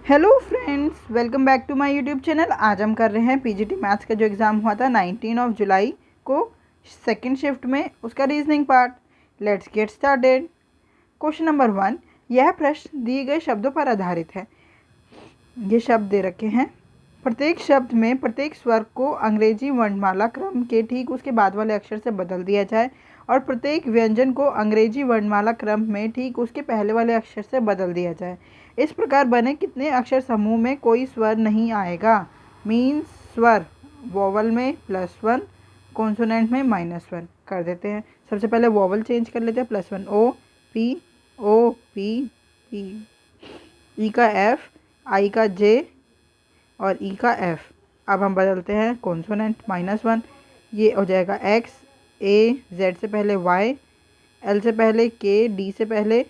Hello friends, welcome back to my YouTube channel. आज हम कर रहे हैं पीजीटी मैथ्स का जो एग्ज़ाम हुआ था 19 जुलाई को सेकंड शिफ्ट में, उसका reasoning part. Let's get started. Question number 1। यह प्रश्न दिए गए शब्दों पर आधारित है। ये शब्द दे रखे हैं। प्रत्येक शब्द में प्रत्येक स्वर को अंग्रेजी वर्णमाला क्रम के ठीक उसके बाद वाले अक्षर से बदल दिया जाए और प्रत्येक व्यंजन को अंग्रेजी वर्णमाला क्रम में ठीक उसके पहले वाले अक्षर से बदल दिया जाए। इस प्रकार बने कितने अक्षर समूह में कोई स्वर नहीं आएगा। मीन्स स्वर वोवल में +1, कॉन्सोनेंट में -1 कर देते हैं। सबसे पहले वोवल चेंज कर लेते हैं, +1 ओ पी पी, ई का एफ, आई का जे और ई का एफ। अब हम बदलते हैं कॉन्सोनेंट, -1, ये हो जाएगा एक्स, ए, जेड से पहले वाई, एल से पहले के, डी से पहले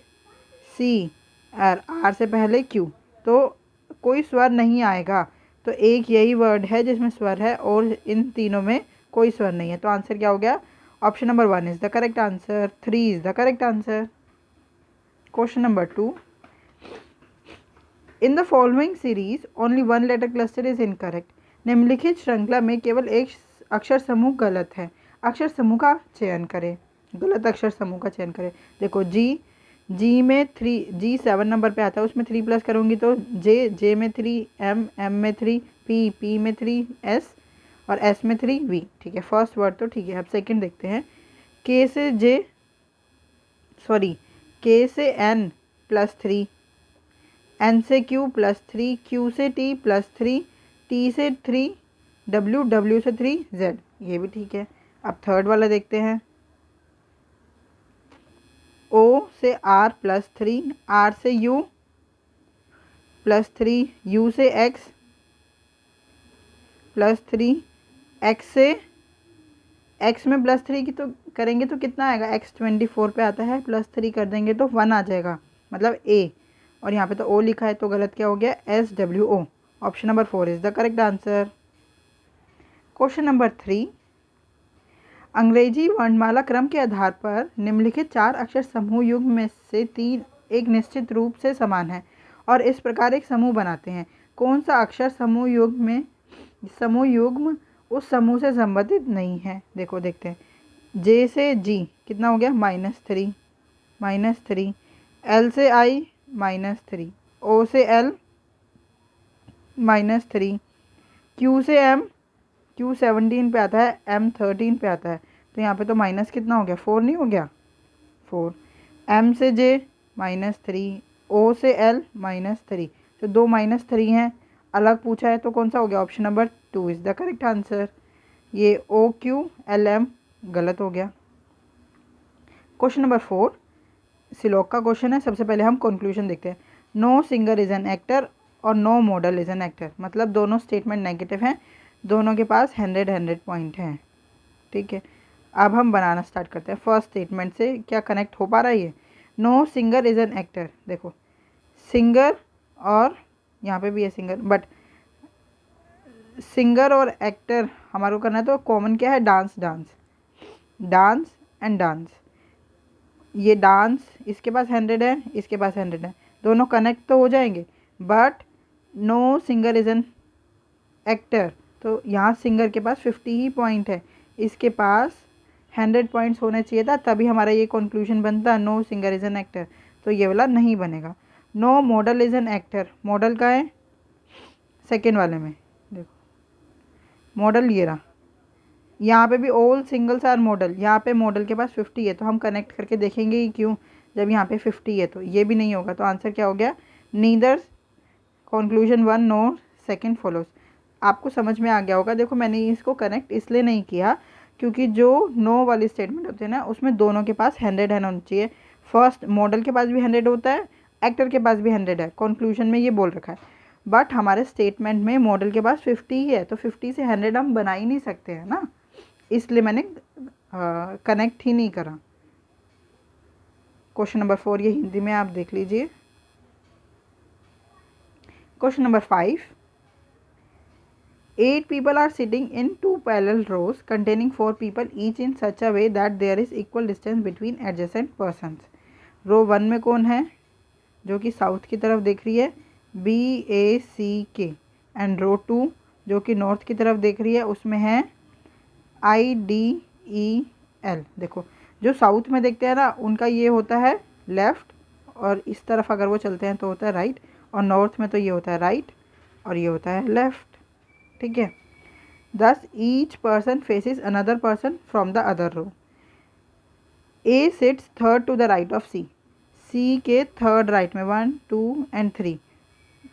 सी और आर से पहले क्यू। तो कोई स्वर नहीं आएगा। तो एक यही वर्ड है जिसमें स्वर है और इन तीनों में कोई स्वर नहीं है। तो आंसर क्या हो गया? Option number 1 is the correct answer, 3 is the correct answer. Question number 2। In the following series only one letter cluster is incorrect. निम्नलिखित श्रृंखला में केवल एक अक्षर समूह गलत है। अक्षर समूह का चयन करें। गलत अक्षर समूह का चयन करें। देखो जी में 3, जी 7 नंबर पे आता है, उसमें 3 प्लस करूँगी तो जे में 3, एम में 3, पी में 3, एस और एस में 3, वी। ठीक है, फर्स्ट वर्ड तो ठीक है। अब सेकंड देखते हैं। के से एन +3, एन से क्यू +3, क्यू से टी +3, टी से 3, डब्ल्यू से 3, जेड। ये भी ठीक है। अब थर्ड वाला देखते हैं। ओ से आर +3, आर से यू +3, यू से एक्स +3, एक्स से एक्स में +3 की तो करेंगे तो कितना आएगा? एक्स 24 पे आता है, +3 कर देंगे तो 1 आ जाएगा, मतलब ए। और यहाँ पे तो ओ लिखा है तो गलत क्या हो गया? SWO। Option number 4 is the correct answer. Question number 3। अंग्रेजी वर्णमाला क्रम के आधार पर निम्नलिखित 4 अक्षर समूह युग्म में से 3 एक निश्चित रूप से समान है और इस प्रकार एक समूह बनाते हैं। कौन सा अक्षर समूह युग्म उस समूह से संबंधित नहीं है? देखो देखते हैं। जे से जी कितना हो गया? -3, एल से आई -3, ओ से एल -3, क्यू से एम, क्यू 17 पे आता है, एम 13 पे आता है। तो यहाँ पे तो माइनस कितना हो गया? 4 नहीं हो गया? 4। एम से जे -3, ओ से एल -3। तो 2 -3 हैं, अलग पूछा है तो कौन सा हो गया? Option number 2 is the correct answer. ये OQLM गलत हो गया। क्वेश्चन नंबर 4 सिलोक का क्वेश्चन है। सबसे पहले हम कंक्लूजन देखते हैं। No singer is an actor और no model is an actor, मतलब दोनों स्टेटमेंट नेगेटिव हैं, दोनों के पास 100 पॉइंट हैं। ठीक है, अब हम बनाना स्टार्ट करते हैं। फर्स्ट स्टेटमेंट से क्या कनेक्ट हो पा रहा है ये? No singer is an actor. देखो सिंगर और यहाँ पे भी है सिंगर, बट सिंगर और एक्टर हमारे को करना है तो कॉमन क्या है? Dance and dance. ये डांस इसके पास 100 है, इसके पास 100 है, दोनों कनेक्ट तो हो जाएंगे। But no singer is an actor, तो यहाँ सिंगर के पास 50 ही पॉइंट है, इसके पास 100 पॉइंट्स होने चाहिए था, तभी हमारा ये कंक्लूजन बनता no singer is an actor. तो ये वाला नहीं बनेगा। No model is an actor, model का है सेकेंड वाले में। देखो मॉडल ये रहा, यहाँ पे भी ऑल सिंगल्स आर मॉडल, यहाँ पे मॉडल के पास 50 है तो हम कनेक्ट करके देखेंगे ही क्यों, जब यहाँ पे 50 है तो ये भी नहीं होगा। तो आंसर क्या हो गया? Neither conclusion 1 no second follows. आपको समझ में आ गया होगा। देखो मैंने इसको कनेक्ट इसलिए नहीं किया क्योंकि जो नो वाली स्टेटमेंट होती है ना, उसमें दोनों के पास 100 होना चाहिए। फर्स्ट मॉडल के पास भी 100 होता है, एक्टर के पास भी 100 है, कंक्लूजन में ये बोल रखा है। बट हमारे स्टेटमेंट में मॉडल के पास 50 ही है, तो 50 से 100 हम बना ही नहीं सकते हैं ना, इसलिए मैंने कनेक्ट ही नहीं करा। क्वेश्चन नंबर 4 ये हिंदी में आप देख लीजिए। Question number 5। 8 people are sitting in 2 parallel rows containing 4 people each in such a way that there is equal distance between adjacent persons. रो 1 में कौन है? जो कि साउथ की तरफ देख रही है, BACK एंड रो 2 जो कि नॉर्थ की तरफ देख रही है उसमें है IDEL। देखो जो साउथ में देखते हैं ना उनका ये होता है लेफ़्ट, और इस तरफ अगर वो चलते हैं तो होता है राइट, और नॉर्थ में तो ये होता है राइट और ये होता है लेफ़्ट। ठीक है। Thus each person faces another person from the other row. A sits third to the right of C। C के थर्ड राइट में 1 2 एंड 3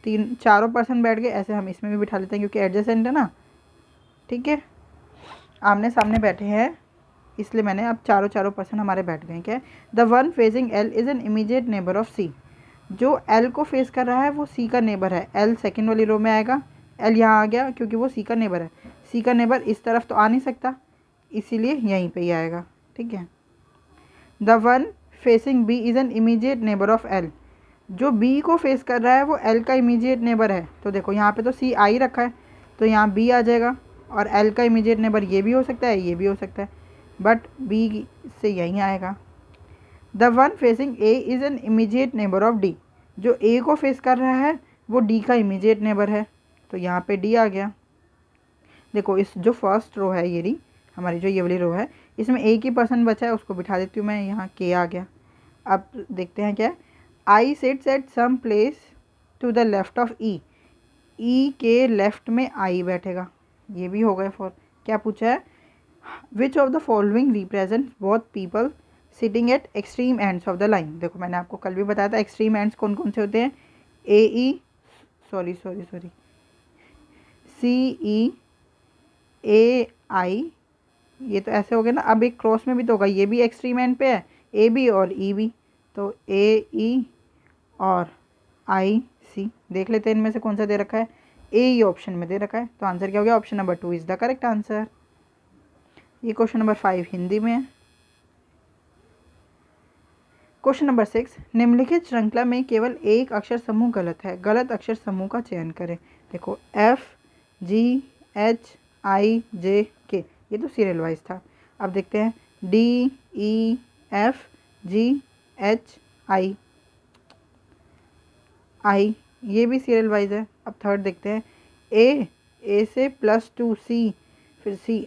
तीन चारों पर्सन बैठ गए। ऐसे हम इसमें भी बिठा लेते हैं क्योंकि एडजेसेंट है ना। ठीक है, आमने सामने बैठे हैं इसलिए मैंने अब चारों पर्सन हमारे बैठ गए। क्या the one facing L is an immediate neighbour of C। जो L को फेस कर रहा है वो C का नेबर है। L सेकेंड वाली रो में आएगा, L यहाँ आ गया क्योंकि वो C का नेबर है। C का नेबर इस तरफ तो आ नहीं सकता इसीलिए यहीं पे ही आएगा। ठीक है। The one facing B is an immediate neighbour of L। जो B को फेस कर रहा है वो L का इमीडिएट नेबर है। तो देखो यहाँ पे तो C आ ही रखा है तो यहाँ B आ जाएगा, और L का इमीडिएट नेबर ये भी हो सकता है ये भी हो सकता है, बट B से यहीं आएगा। The one facing A is an immediate neighbour of D। जो A को फेस कर रहा है वो D का इमीडिएट नेबर है तो यहाँ पे D आ गया। देखो इस जो फर्स्ट रो है ये रही हमारी जो ये वाली रो है, इसमें एक ही पर्सन बचा है उसको बिठा देती हूँ मैं, यहाँ K आ गया। अब देखते हैं क्या है। I sits at some place to the left of E। E के लेफ्ट में I बैठेगा, ये भी हो गए फॉर। क्या पूछा है, which of the following represent both people sitting at extreme ends of the line. देखो मैंने आपको कल भी बताया था एक्सट्रीम एंड्स कौन कौन से होते हैं। CEAI, ये तो ऐसे हो गया ना। अब एक क्रॉस में भी तो होगा, ये भी एक्सट्रीम एंड पे है AB और E भी, तो AE और IC। देख लेते हैं इनमें से कौन सा दे रखा है। AE ऑप्शन में दे रखा है तो आंसर क्या हो गया, option number 2 is the correct answer. ये क्वेश्चन नंबर 5 हिंदी में है। क्वेश्चन नंबर 6, निम्नलिखित श्रृंखला में केवल एक अक्षर समूह गलत है, गलत अक्षर समूह का चयन करें। देखो FGHIJK ये तो सीरियल वाइज था। अब देखते हैं DEFGHI ये भी सीरियल वाइज है। अब थर्ड देखते हैं A से +2C, फिर C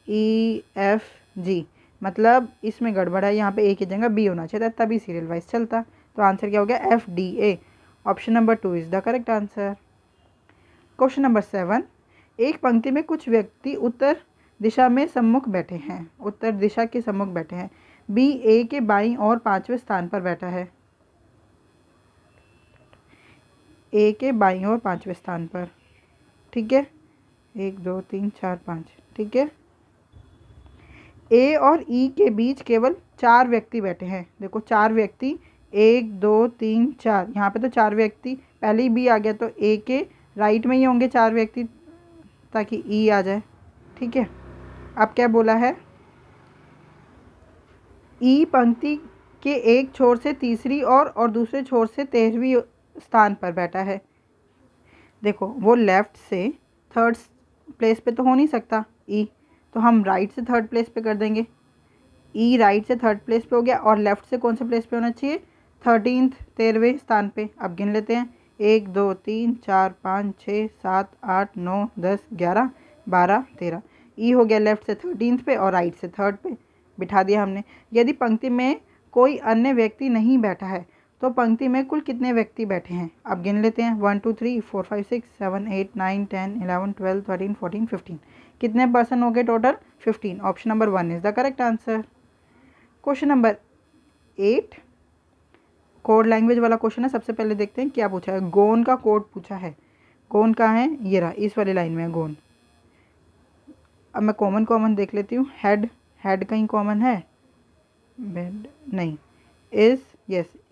DEFG, मतलब इसमें गड़बड़ है, यहाँ पे A की जगह B होना चाहिए था तभी सीरियल वाइज चलता। तो आंसर क्या हो गया, FDA, option number 2 is the correct answer. Question number 7, एक पंक्ति में कुछ व्यक्ति उत्तर दिशा में सम्मुख बैठे हैं, उत्तर दिशा के सम्मुख बैठे हैं। B A के बाईं और 5वें स्थान पर बैठा है, A के बाईं और 5वें स्थान पर। ठीक है, 1 2 3 4 5। ठीक है। A और E के बीच केवल 4 व्यक्ति बैठे हैं। देखो 4 व्यक्ति, 1 2 3 4, यहाँ पे तो 4 व्यक्ति पहले ही B आ गया तो A के राइट में ही होंगे 4 व्यक्ति ताकि E आ जाए। ठीक है। अब क्या बोला है, E पंक्ति के एक छोर से तीसरी और दूसरे छोर से 13वीं स्थान पर बैठा है। देखो वो लेफ़्ट से थर्ड प्लेस पे तो हो नहीं सकता E, तो हम राइट से थर्ड प्लेस पे कर देंगे। E राइट से थर्ड प्लेस पे हो गया, और लेफ़्ट से कौन से प्लेस पे होना चाहिए, 13वें स्थान पे। अब गिन लेते हैं, 1 2 3 4 5 6 7 8 9 10 11 12 13। E हो गया लेफ़्ट से 13 पे और राइट से थर्ड पे बिठा दिया हमने। यदि पंक्ति में कोई अन्य व्यक्ति नहीं बैठा है तो पंक्ति में कुल कितने व्यक्ति बैठे हैं। अब गिन लेते हैं, 1 2 3 4 5 6 7 8 9 10 11 12 13 14 15। कितने पर्सन हो गए total, 15। Option number 1 is the correct answer. Question number 8 code language वाला क्वेश्चन है। सबसे पहले देखते हैं क्या पूछा है। गोन का कोड पूछा है। गोन कहाँ है, ये रहा, इस वाली लाइन में है गोन। अब मैं कॉमन देख लेती हूँ। हेड कहीं कॉमन है, बेड नहीं।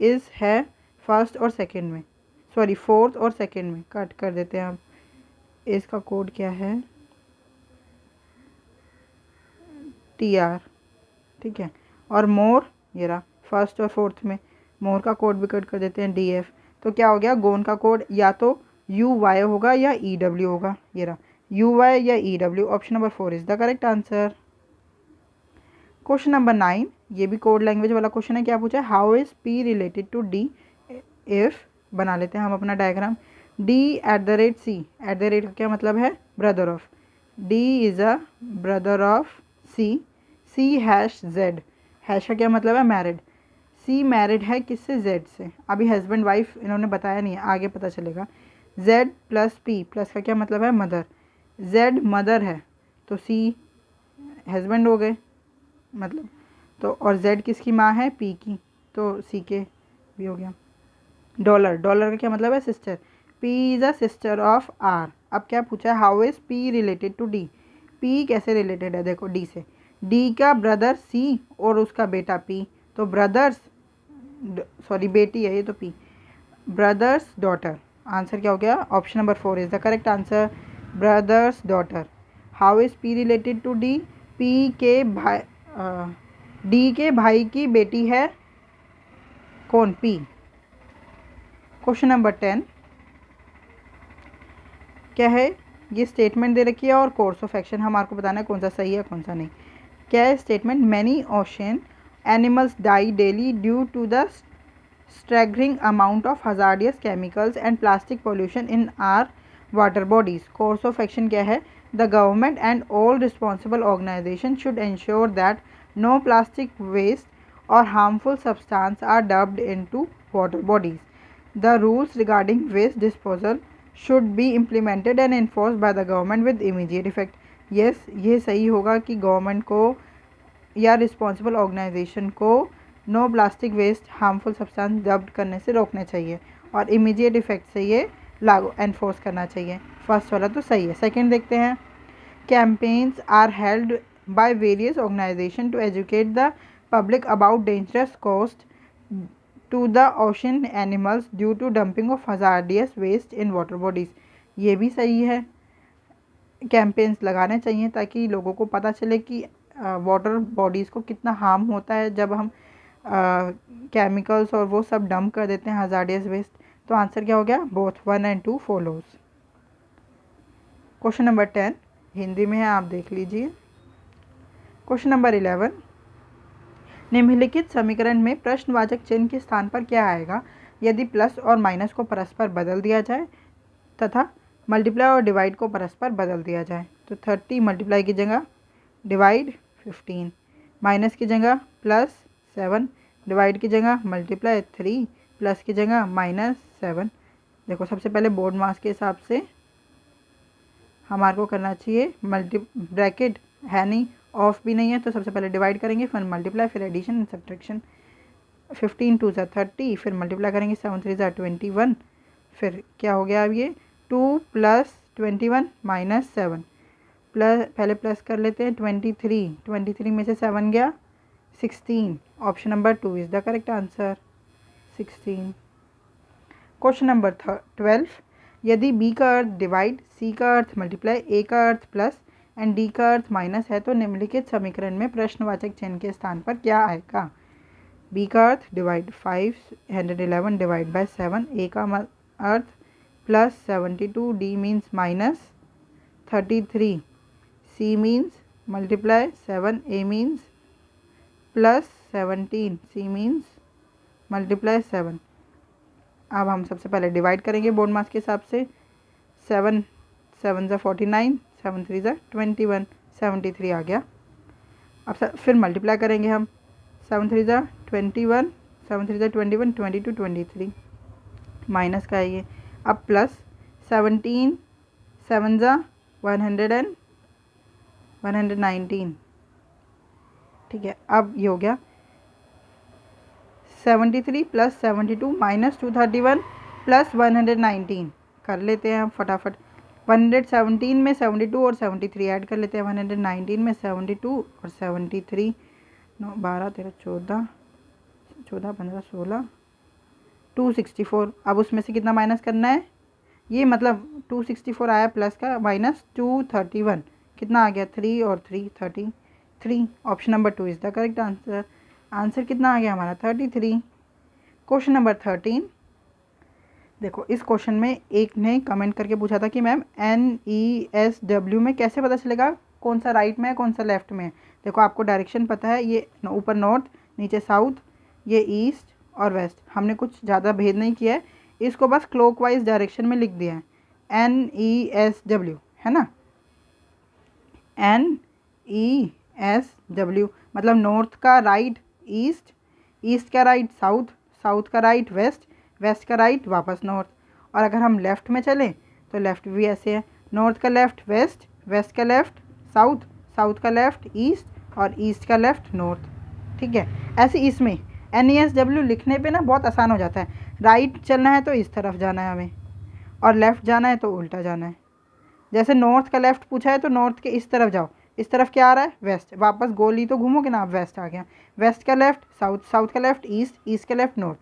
इज़ है फर्स्ट और सेकंड में, सॉरी फोर्थ और सेकंड में, कट कर देते हैं हम। इसका कोड क्या है, TR। ठीक है। और मोर ये रहा फर्स्ट और फोर्थ में, मोर का कोड भी कट कर देते हैं DF। तो क्या हो गया, गोन का कोड या तो UY होगा या EW होगा। ये रहा UY या EW, option number 4 is the correct answer. Question number 9, ये भी कोड लैंग्वेज वाला क्वेश्चन है। क्या पूछा है, how is P related to D if बना लेते हैं हम अपना diagram. D@C, at the rate का क्या मतलब है, brother of. D is a brother of C। C#Z, hash का क्या मतलब है, मैरिड। C मैरिड है किससे, Z से। अभी हस्बैंड वाइफ इन्होंने बताया नहीं है, आगे पता चलेगा। Z प्लस P, प्लस का क्या मतलब है, मदर। Z मदर है तो C हस्बैंड हो गए मतलब, तो और Z किसकी माँ है, P की, तो C के भी हो गया। डॉलर, डॉलर का क्या मतलब है, sister. P is a sister of R। अब क्या पूछा है, how is P related to D। P कैसे रिलेटेड है, देखो D से। D का ब्रदर C और उसका बेटा P, तो ब्रदर्स, सॉरी बेटी है ये तो P, ब्रदर्स डॉटर। आंसर क्या हो गया, option number 4 is the correct answer, brother's daughter. How is P related to D। P के भाई, D के भाई की बेटी है कौन, P। क्वेश्चन नंबर 10 क्या है, ये स्टेटमेंट दे रखी है और कोर्स ऑफ एक्शन हमारे को बताना है कौन सा सही है कौन सा नहीं। क्या है statement, many ocean animals die daily due to the staggering amount of hazardous chemicals and plastic pollution in our water bodies. Course of action क्या है, the government and all responsible organizations should ensure that no plastic waste or harmful substance are dumped into water bodies. The rules regarding waste disposal should be implemented and enforced by the government with immediate effect. Yes, ये सही होगा कि government को या responsible organisation को no plastic waste harmful substance dump करने से रोकना चाहिए और इमीडिएट इफेक्ट से ये लागू एनफोर्स करना चाहिए। फर्स्ट वाला तो सही है। सेकंड देखते हैं, campaigns are held by various organization to educate the public about dangerous cost to the ocean animals due to dumping of hazardous waste in water bodies. ये भी सही है, कैंपेन्स लगाने चाहिए ताकि लोगों को पता चले कि वाटर बॉडीज़ को कितना हार्म होता है जब हम केमिकल्स और वो सब डंप कर देते हैं हजार्डियस वेस्ट। तो आंसर क्या हो गया, बोथ 1 और 2 फॉलोज। क्वेश्चन नंबर 10 हिंदी में है, आप देख लीजिए। क्वेश्चन नंबर 11, निम्नलिखित समीकरण में प्रश्नवाचक चिन्ह के स्थान पर क्या आएगा यदि प्लस और माइनस को परस्पर बदल दिया जाए तथा मल्टीप्लाई और डिवाइड को परस्पर बदल दिया जाए। तो 30 मल्टीप्लाई की जगह डिवाइड 15, माइनस की जगह +7, डिवाइड की जगह मल्टीप्लाई 3, प्लस की जगह -7। देखो सबसे पहले बोर्ड मास के हिसाब से हमारे को करना चाहिए, मल्टी ब्रैकेट है नहीं, ऑफ भी नहीं है, तो सबसे पहले डिवाइड करेंगे, फिर मल्टीप्लाई, फिर एडिशन एंड सब्ट्रैक्शन। 15 2 ज़ा 30, फिर मल्टीप्लाई करेंगे 7 3 ज़ा 21, फिर क्या हो गया अब ये 2 + 21 -7, प्लस पहले प्लस कर लेते हैं 23 में से 7 गया 16, option number 2 is the correct answer, 16। Question number 12, यदि बी का अर्थ डिवाइड, सी का अर्थ मल्टीप्लाई, ए का अर्थ प्लस एंड डी का अर्थ माइनस है तो निम्नलिखित समीकरण में प्रश्नवाचक चिन्ह के स्थान पर क्या आएगा। बी का अर्थ डिवाइड 511 डिवाइड बाय 7, ए का अर्थ +72, D means -33, C means multiply 7, A means +17, C means multiply 7। अब हम सबसे पहले डिवाइड करेंगे बोर्ड मास के हिसाब से, 7 7 ज़ा 49, 7 3 ज़ा 21, 73 आ गया। अब फिर मल्टीप्लाई करेंगे हम, 7 3 ज़ा 21, 7 3 ज़ा 21, 22 23, माइनस का है ये। अब प्लस 17 7 ज़ा 119, ठीक है। अब ये हो गया 73 + 72 -231 + 119, कर लेते हैं हम फटाफट। 117 में 72 और 73 ऐड कर लेते हैं, 119 में 72 और 73, 9 12 13 14 14 15 16, 264। अब उसमें से कितना माइनस करना है, ये मतलब 264 आया प्लस का, -231 कितना आ गया, 3 और 3 33, option number 2 is the correct answer. Answer कितना आ गया हमारा, 33। क्वेश्चन नंबर 13, देखो इस क्वेश्चन में एक ने कमेंट करके पूछा था कि मैम NESW में कैसे पता चलेगा कौन सा राइट में है कौन सा लेफ्ट में है। देखो आपको डायरेक्शन पता है, ये ऊपर नॉर्थ नीचे साउथ, ये ईस्ट और वेस्ट, हमने कुछ ज़्यादा भेद नहीं किया है। इसको बस क्लॉकवाइज डायरेक्शन में लिख दिया है, NESW, है ना, NESW, मतलब नॉर्थ का राइट ईस्ट, ईस्ट का राइट साउथ, साउथ का राइट वेस्ट, वेस्ट का राइट वापस नॉर्थ। और अगर हम लेफ़्ट में चलें तो लेफ़्ट भी ऐसे है, नॉर्थ का लेफ़्ट वेस्ट, वेस्ट का लेफ़्ट साउथ, साउथ का लेफ़्ट ईस्ट और ईस्ट का लेफ़्ट नॉर्थ। ठीक है, ऐसे इसमें NESW लिखने पे ना बहुत आसान हो जाता है। राइट चलना है तो इस तरफ जाना है हमें, और लेफ़्ट जाना है तो उल्टा जाना है। जैसे नॉर्थ का लेफ़्ट पूछा है तो नॉर्थ के इस तरफ जाओ, इस तरफ क्या आ रहा है, वेस्ट, वापस गोली तो घूमोगे ना आप, वेस्ट आ गया, वेस्ट का लेफ़्ट साउथ, साउथ का लेफ़्ट ईस्ट, ईस्ट का लेफ़्ट नॉर्थ।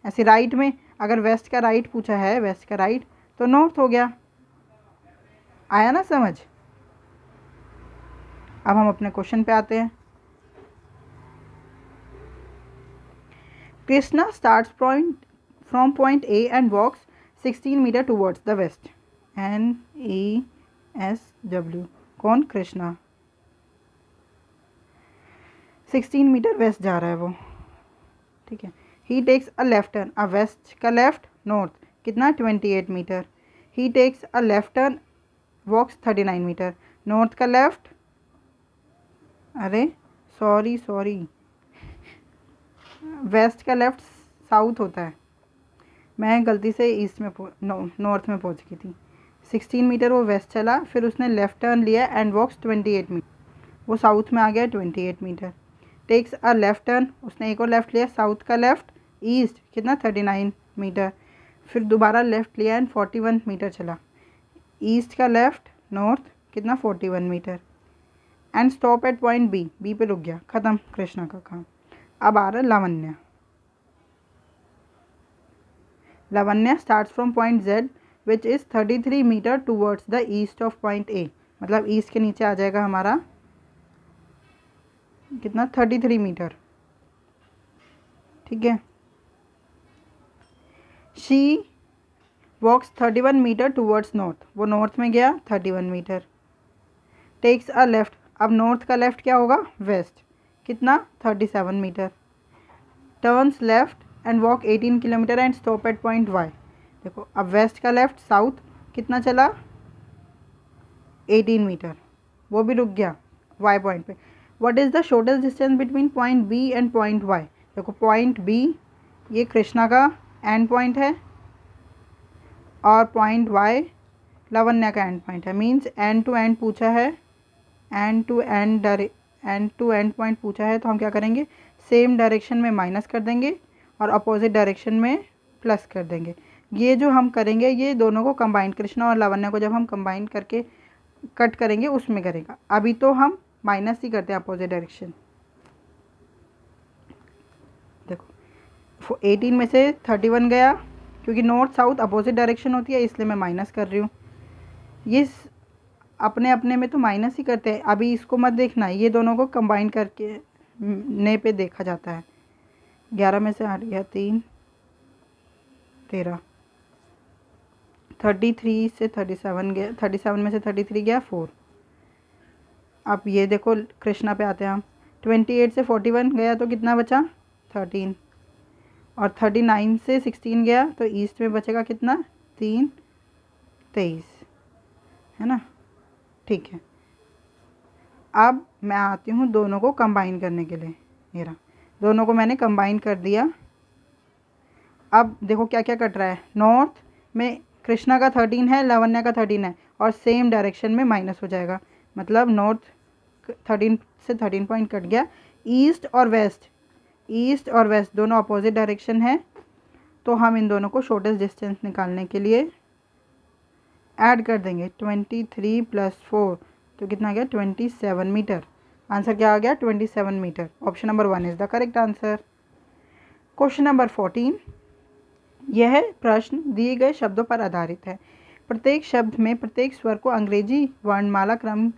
ऐसे राइट में अगर वेस्ट का राइट पूछा है, वेस्ट का राइट तो नॉर्थ हो गया। आया ना समझ। अब हम अपने क्वेश्चन पे आते हैं। Krishna starts from point A and walks 16 metre towards the west. NESW, कौन, कृष्णा, 16 मीटर वेस्ट जा रहा है वो। ठीक है, he takes a left turn, a west का लेफ्ट नॉर्थ कितना 28 metre, he takes a left turn walks 39 metre, north का लेफ्ट, अरे सॉरी वेस्ट का लेफ्ट साउथ होता है, मैं गलती से ईस्ट में नॉर्थ में पहुंच गई थी। 16 मीटर वो वेस्ट चला, फिर उसने लेफ़्ट टर्न लिया एंड वॉक्स 28 मीटर, वो साउथ में आ गया 28 metre. Takes a left turn, उसने एक और लेफ़्ट लिया, साउथ का लेफ़्ट ईस्ट कितना 39 मीटर, फिर दोबारा लेफ़्ट लिया एंड 41 मीटर चला, ईस्ट का लेफ़्ट नॉर्थ कितना 41 metre, and stop at point B, B पे रुक गया, ख़त्म कृष्णा का काम। अब आ रहा है Lavanya. Lavanya starts from point Z which is 33 metres towards the east of point A, मतलब ईस्ट के नीचे आ जाएगा हमारा कितना 33 मीटर। ठीक है, she walks 31 metre towards north, वो नॉर्थ में गया 31 मीटर। टेक्स अ लेफ़्ट, अब नॉर्थ का लेफ़्ट क्या होगा, वेस्ट, कितना 37 metre. Turns left and walk 18 kilometre and stop at point Y. देखो अब वेस्ट का लेफ़्ट साउथ कितना चला 18 मीटर, वो भी रुक गया वाई पॉइंट पे। What is the shortest distance between point B and point Y. देखो पॉइंट बी ये कृष्णा का एंड पॉइंट है और पॉइंट वाई लावण्या का एंड पॉइंट है, मीन्स एंड टू एंड पूछा है, एंड टू एंड पॉइंट पूछा है तो हम क्या करेंगे, सेम डायरेक्शन में माइनस कर देंगे और अपोजिट डायरेक्शन में प्लस कर देंगे। ये जो हम करेंगे ये दोनों को कंबाइन, कृष्णा और लावण्या को जब हम कंबाइन करके कट करेंगे उसमें करेगा, अभी तो हम माइनस ही करते हैं अपोजिट डायरेक्शन। देखो 18 में से 31 गया, क्योंकि नॉर्थ साउथ अपोजिट डायरेक्शन होती है इसलिए मैं माइनस कर रही हूँ। ये अपने अपने में तो माइनस ही करते हैं, अभी इसको मत देखना, ये दोनों को कंबाइन करके ने पे देखा जाता है। 11 में से 8 गया 3, 13, 33 से 37 गया, 37 में से 33 गया 4। अब ये देखो कृष्णा पे आते हैं हम, 28 से 41 गया तो कितना बचा 13, और 39 से 16 गया तो ईस्ट में बचेगा कितना 3, 23, है ना। ठीक है, अब मैं आती हूँ दोनों को कंबाइन करने के लिए, ये रहा दोनों को मैंने कंबाइन कर दिया। अब देखो क्या क्या कट रहा है, नॉर्थ में कृष्णा का 13 है, लावण्या का 13 है, और सेम डायरेक्शन में माइनस हो जाएगा, मतलब नॉर्थ 13 से 13 पॉइंट कट गया। ईस्ट और वेस्ट दोनों अपोजिट डायरेक्शन है, तो हम इन दोनों को शॉर्टेस्ट डिस्टेंस निकालने के लिए ऐड कर देंगे, 23 + 4 तो कितना आ गया 27 मीटर। आंसर क्या आ गया 27 metre. Option number 1 is the correct answer. Question number 14, यह प्रश्न दिए गए शब्दों पर आधारित है। प्रत्येक शब्द में प्रत्येक स्वर को अंग्रेजी वर्णमाला क्रम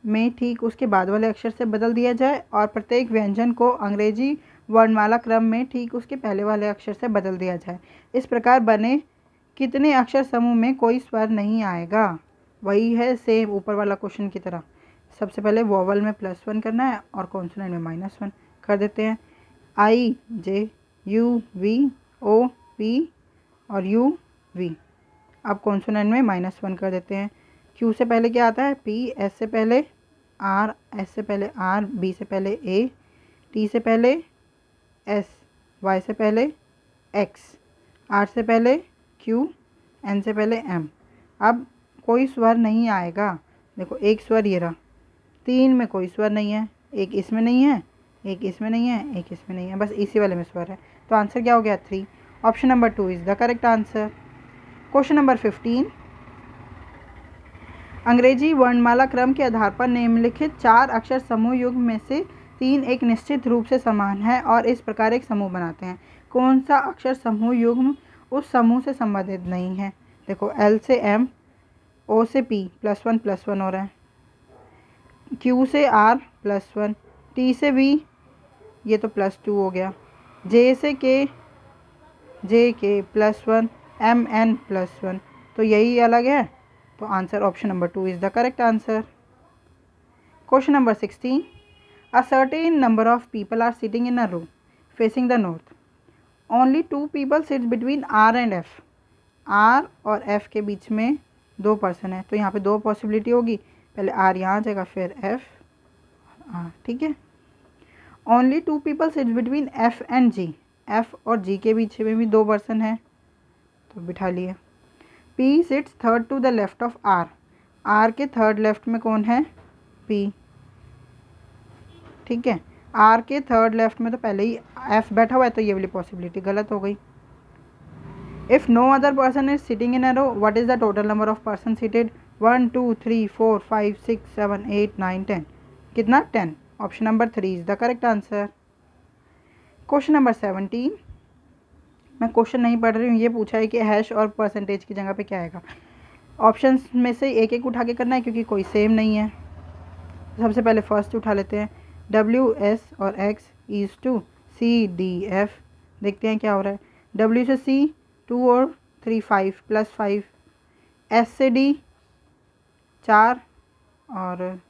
में ठीक उसके बाद वाले अक्षर से बदल दिया जाए और प्रत्येक व्यंजन को अंग्रेजी वर्णमाला क्रम में ठीक उसके पहले वाले अक्षर से बदल दिया जाए। इस प्रकार बने कितने अक्षर समूह में कोई स्वर नहीं आएगा। वही है सेम ऊपर वाला क्वेश्चन की तरह। सबसे पहले वोवल में +1 करना है और कॉन्सोनेंट में -1 कर देते हैं। I, J, U, V, O, P, और यू वी। अब कॉन्सोनेंट में -1 कर देते हैं। क्यू से पहले क्या आता है पी, एस से पहले आर, एस से पहले आर, बी से पहले ए, टी से पहले एस, वाई से पहले एक्स, आर से पहले क्यू, एन से पहले एम। अब कोई स्वर नहीं आएगा। देखो एक स्वर ये रहा, 3 में कोई स्वर नहीं है, एक इसमें नहीं है, एक इसमें नहीं है, एक इसमें नहीं है, बस इसी वाले में स्वर है। तो आंसर क्या हो गया 3। Option number 2 is the correct answer. Question number 15, अंग्रेजी वर्णमाला क्रम के आधार पर निम्नलिखित 4 अक्षर समूह युग्म में से 3 एक निश्चित रूप से समान है और इस प्रकार एक समूह बनाते हैं। कौन सा अक्षर समूह युग्म उस समूह से संबंधित नहीं है? देखो एल से एम, ओ से पी +1 हो रहा है, क्यू से आर +1, टी से वी ये तो +2 हो गया, जे से के +1, एम एन +1, तो यही अलग है। तो answer option number 2 is the correct answer. Question number 16, a certain number of people are sitting in a row facing the north, only 2 people sits between R and F. R और F के बीच में 2 person है, तो यहाँ पे 2 possibility होगी, पहले आर यहाँ आ जाएगा फिर एफ आर, ठीक है। Only 2 people sits between F and G, F और जी के बीच में भी 2 पर्सन है, तो बिठा लिए। P sits third to the left of R, R के थर्ड लेफ्ट में कौन है पी, ठीक है। आर के थर्ड लेफ्ट में तो पहले ही एफ बैठा हुआ है, तो ये वाली पॉसिबिलिटी गलत हो गई। If no other person is sitting in a row, what is the total number of person seated? 1 2 3 4 5 6 7 8 9 10, कितना 10। Option number 3 is the correct answer. Question number 17, मैं क्वेश्चन नहीं पढ़ रही हूँ, ये पूछा है कि हैश और परसेंटेज की जगह पे क्या आएगा। ऑप्शंस में से एक एक उठा के करना है क्योंकि कोई सेम नहीं है। सबसे पहले फर्स्ट उठा लेते हैं, डब्ल्यू एस और X is to C D F, देखते हैं क्या हो रहा है। डब्ल्यू से सी 2 और 3 5 +5, एस से डी 4 और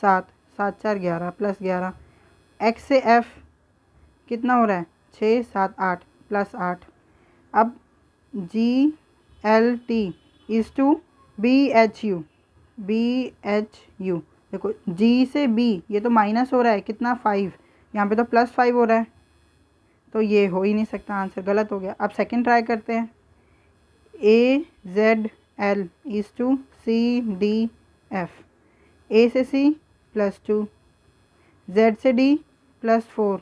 7 7 4 11 +11, एक्स से एफ कितना हो रहा है 6 7 8 +8। अब G L T is to B H U, देखो जी से बी ये तो माइनस हो रहा है, कितना 5, यहाँ पे तो +5 हो रहा है, तो ये हो ही नहीं सकता, आंसर गलत हो गया। अब सेकंड ट्राई करते हैं, A Z L is to C D F, A से सी +2, जेड से डी +4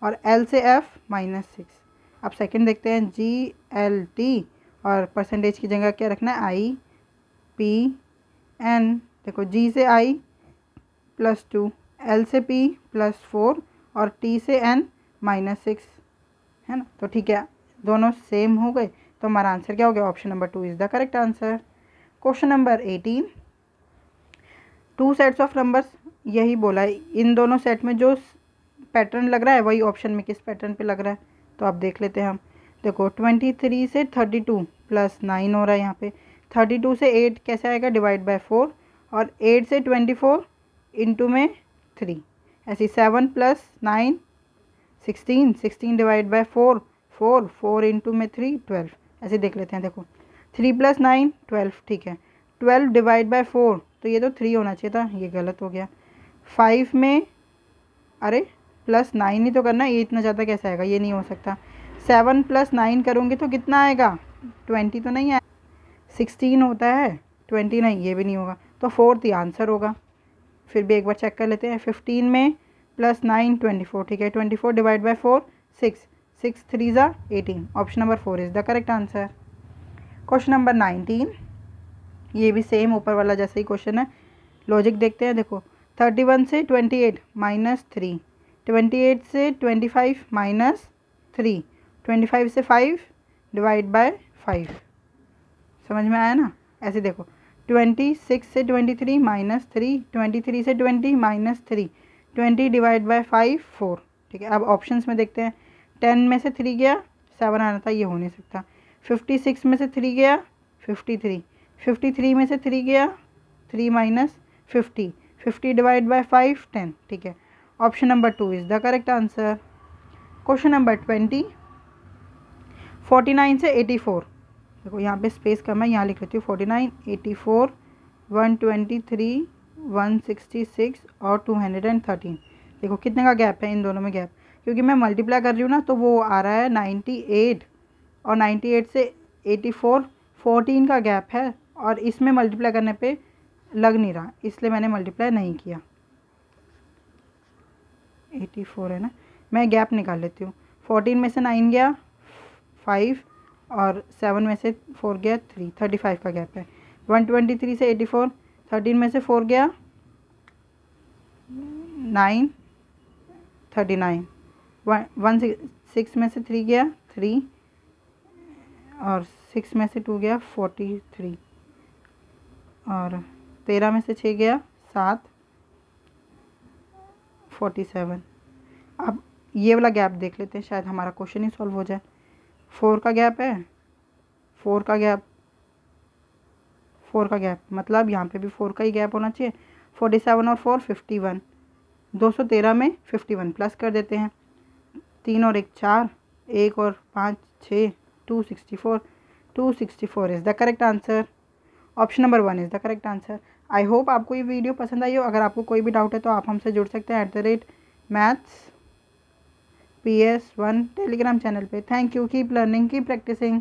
और एल से एफ -6। अब सेकंड देखते हैं, जी एल टी और परसेंटेज की जगह क्या रखना है आई पी एन, देखो जी से आई +2, एल से पी +4 और टी से एन -6, है ना। तो ठीक है, दोनों सेम हो गए, तो हमारा आंसर क्या हो गया? Option number 2 is the correct answer. Question number 18, 2 sets of numbers, यही बोला है, इन दोनों सेट में जो पैटर्न लग रहा है वही ऑप्शन में किस पैटर्न पे लग रहा है, तो आप देख लेते हैं हम। देखो 23 से 32 +9 हो रहा है यहाँ पे, 32 से 8 कैसे आएगा डिवाइड बाय 4, और 8 से 24 इंटू में 3, ऐसे 7 + 9 16, 16 डिवाइड बाय 4 4 4 इंटू में 3 12, ऐसे देख लेते हैं। देखो 3 + 9 12, ठीक है। 12 डिवाइड बाय 4, तो ये तो 3 होना चाहिए था, ये गलत हो गया। 5 में अरे +9 ही तो करना है, ये इतना ज़्यादा कैसे आएगा, ये नहीं हो सकता। 7 + 9 करूँगी तो कितना आएगा 20 तो नहीं आएगा, 16 होता है 20 नहीं, ये भी नहीं होगा, तो 4th ही आंसर होगा। फिर भी एक बार चेक कर लेते हैं, 15 में +9 24, ठीक है। 24 डिवाइड बाय 4 6 6 3 ज़ा 18, option number 4 is the correct answer. Question number 19, ये भी सेम ऊपर वाला जैसे ही क्वेश्चन है, लॉजिक देखते हैं। देखो 31 से 28 -3, 28 से 25 -3, 25 से 5 डिवाइड बाय 5, समझ में आया ना। ऐसे देखो 26 से 23 -3, 23 से 20 -3, 20 डिवाइड बाय 5 4, ठीक है। अब ऑप्शंस में देखते हैं, 10 में से 3 गया 7 आना था, ये हो नहीं सकता। 56 में से 3 गया 53, 53 में से 3 गया 3 -50, 50 डिवाइड बाय 5 10, ठीक है। Option number 2 is the correct answer. Question number 20, 49 से 84, देखो यहाँ पे स्पेस कम है, यहाँ लिख लेती हूँ 49, 84, 123, 166 और 213। देखो कितने का गैप है इन दोनों में गैप, क्योंकि मैं मल्टीप्लाई कर रही हूँ ना, तो वो आ रहा है 98 और 98 से 84, 14 का गैप है और इसमें मल्टीप्लाई करने पे लग नहीं रहा, इसलिए मैंने मल्टीप्लाई नहीं किया। 84 है ना, मैं गैप निकाल लेती हूँ। 14 में से 9 गया 5 और 7 में से 4 गया 3, 35 का गैप है। 123 से 84, 13 में से 4 गया 9, 39, 6 में से 3 गया 3 और 6 में से 2 गया 43 और 13 में से 6 गया 7, 47। अब ये वाला गैप देख लेते हैं, शायद हमारा क्वेश्चन ही सॉल्व हो जाए। 4 का गैप है, 4 का गैप, 4 का गैप मतलब यहाँ पे भी 4 का ही गैप होना चाहिए। 47 और 4 51, 213 में 51 प्लस कर देते हैं। 3 और 1 4, 1 और 5 6, 264, 264 is the correct answer. Option number 1 is the correct answer. I hope आपको ये वीडियो पसंद आई हो। अगर आपको कोई भी डाउट है तो आप हमसे जुड़ सकते हैं @maths PS1 टेलीग्राम चैनल पे। Thank you, keep learning, keep practising.